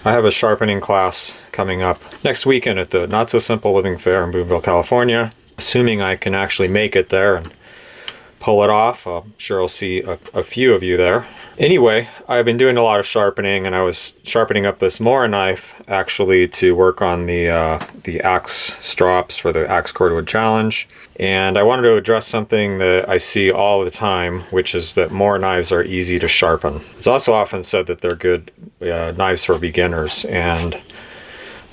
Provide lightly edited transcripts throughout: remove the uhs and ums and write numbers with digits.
I have a sharpening class coming up next weekend at the Not So Simple Living Fair in Boonville, California. Assuming I can actually make it there and pull it off, I'm sure I'll see a few of you there. Anyway, I've been doing a lot of sharpening, and I was sharpening up this Mora knife actually to work on the axe strops for the axe cordwood challenge. And I wanted to address something that I see all the time, which is that Mora knives are easy to sharpen. It's also often said that they're good knives for beginners, and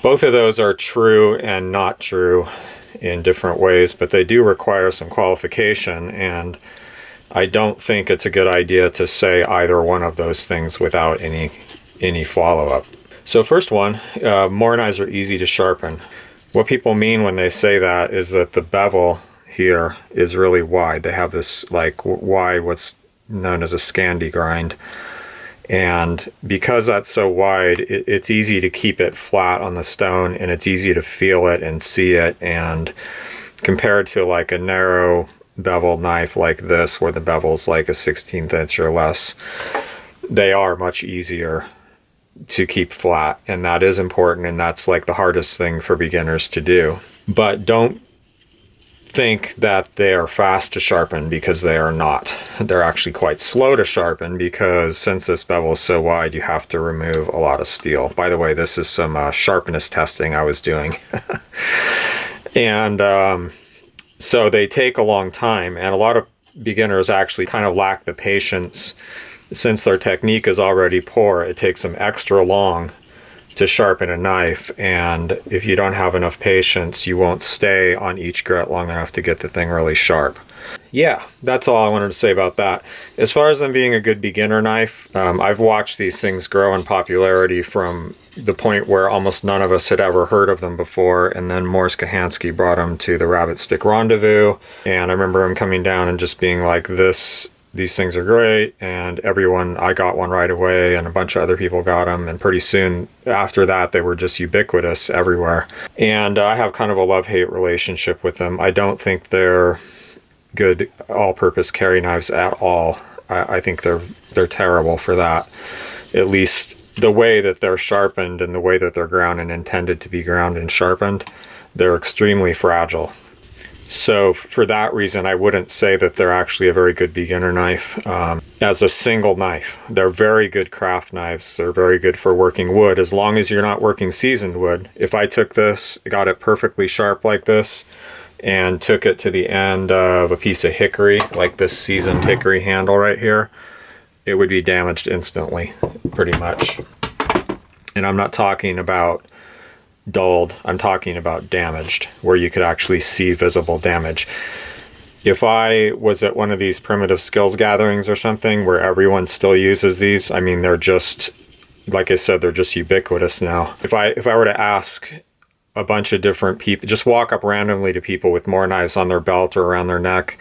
both of those are true and not true in different ways, but they do require some qualification, and I don't think it's a good idea to say either one of those things without any follow-up. So first one, Mora knives are easy to sharpen. What people mean when they say that is that the bevel here is really wide. They have this like wide, what's known as a scandi grind. And because that's so wide, it's easy to keep it flat on the stone, and it's easy to feel it and see it. And compared to like a narrow bevel knife like this, where the bevel's like a 1/16 inch or less, they are much easier to keep flat. And that is important, and that's like the hardest thing for beginners to do. But don't think that they are fast to sharpen, because they are not. They're actually quite slow to sharpen, because since this bevel is so wide, you have to remove a lot of steel. By the way, this is some sharpness testing I was doing. And so they take a long time, and a lot of beginners actually kind of lack the patience. Since their technique is already poor, it takes them extra long to sharpen a knife, and if you don't have enough patience, you won't stay on each grit long enough to get the thing really sharp. Yeah, that's all I wanted to say about that. As far as them being a good beginner knife, I've watched these things grow in popularity from the point where almost none of us had ever heard of them before, and then Morris Kahansky brought them to the Rabbit Stick Rendezvous, and I remember him coming down and just being like, these things are great, and I got one right away, and a bunch of other people got them, and pretty soon after that they were just ubiquitous everywhere. And I have kind of a love-hate relationship with them. I don't think they're good all-purpose carry knives at all. I think they're terrible for that. At least the way that they're sharpened and the way that they're ground and intended to be ground and sharpened, they're extremely fragile. So for that reason, I wouldn't say that they're actually a very good beginner knife as a single knife. They're very good craft knives. They're very good for working wood, as long as you're not working seasoned wood. If I took this, got it perfectly sharp like this, and took it to the end of a piece of hickory, like this seasoned hickory handle right here, it would be damaged instantly, pretty much. And I'm not talking about dulled, I'm talking about damaged, where you could actually see visible damage. If I was at one of these primitive skills gatherings or something where everyone still uses these, I mean, they're just, like I said, they're just ubiquitous now. If I were to ask a bunch of different people, just walk up randomly to people with Mora knives on their belt or around their neck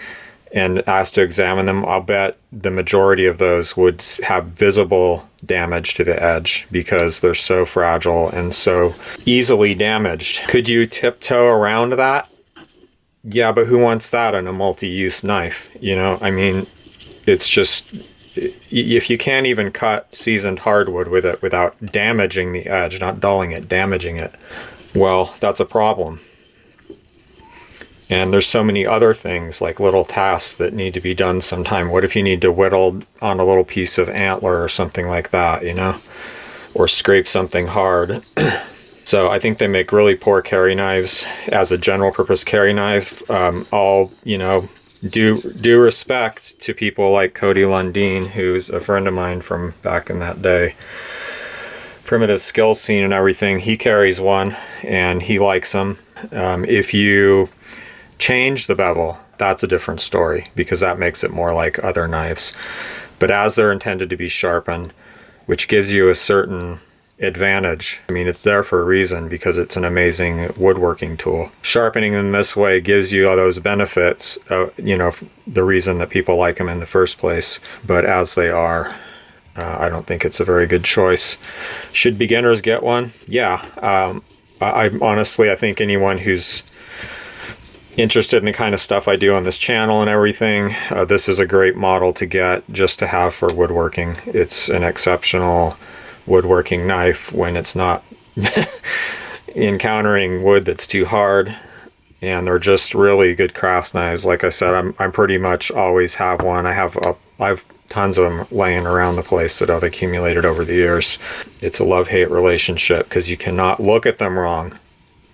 and ask to examine them, I'll bet the majority of those would have visible damage to the edge, because they're so fragile and so easily damaged. Could you tiptoe around that? Yeah, but who wants that in a multi-use knife? You know, I mean, it's just, if you can't even cut seasoned hardwood with it without damaging the edge, not dulling it, damaging it, well, that's a problem. And there's so many other things, like little tasks that need to be done sometime. What if you need to whittle on a little piece of antler or something like that, you know? Or scrape something hard. So I think they make really poor carry knives as a general purpose carry knife. All, you know, due respect to people like Cody Lundeen, who's a friend of mine from back in that day. Primitive skills scene and everything. He carries one and he likes them. If you change the bevel, that's a different story, because that makes it more like other knives. But as they're intended to be sharpened, which gives you a certain advantage, I mean, it's there for a reason, because it's an amazing woodworking tool. Sharpening them this way gives you all those benefits, you know, the reason that people like them in the first place. But as they are, I don't think it's a very good choice. Should beginners get one? Yeah. I honestly, I think anyone who's interested in the kind of stuff I do on this channel and everything, this is a great model to get, just to have for woodworking. It's an exceptional woodworking knife when it's not encountering wood that's too hard. And they're just really good crafts knives. Like I said, I'm pretty much always have one. I've tons of them laying around the place that I've accumulated over the years. It's a love-hate relationship because you cannot look at them wrong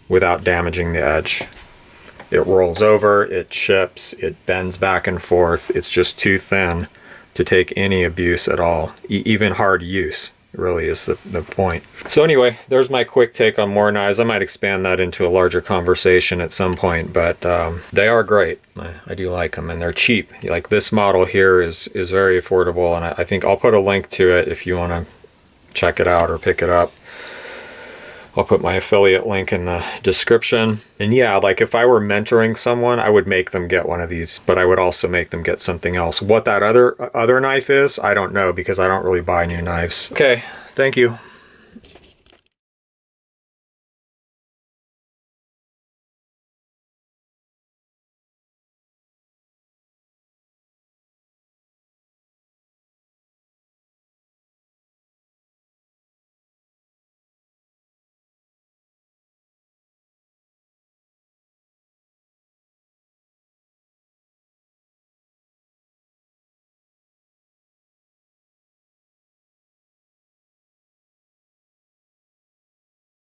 without damaging the edge. It rolls over, it chips, it bends back and forth. It's just too thin to take any abuse at all, even hard use. Really is the point. So anyway, there's my quick take on Mora knives. I might expand that into a larger conversation at some point, but they are great. I do like them, and they're cheap. Like this model here is very affordable, and I think I'll put a link to it if you want to check it out or pick it up. I'll put my affiliate link in the description. And yeah, like if I were mentoring someone, I would make them get one of these, but I would also make them get something else. What that other knife is, I don't know, because I don't really buy new knives. Okay, thank you.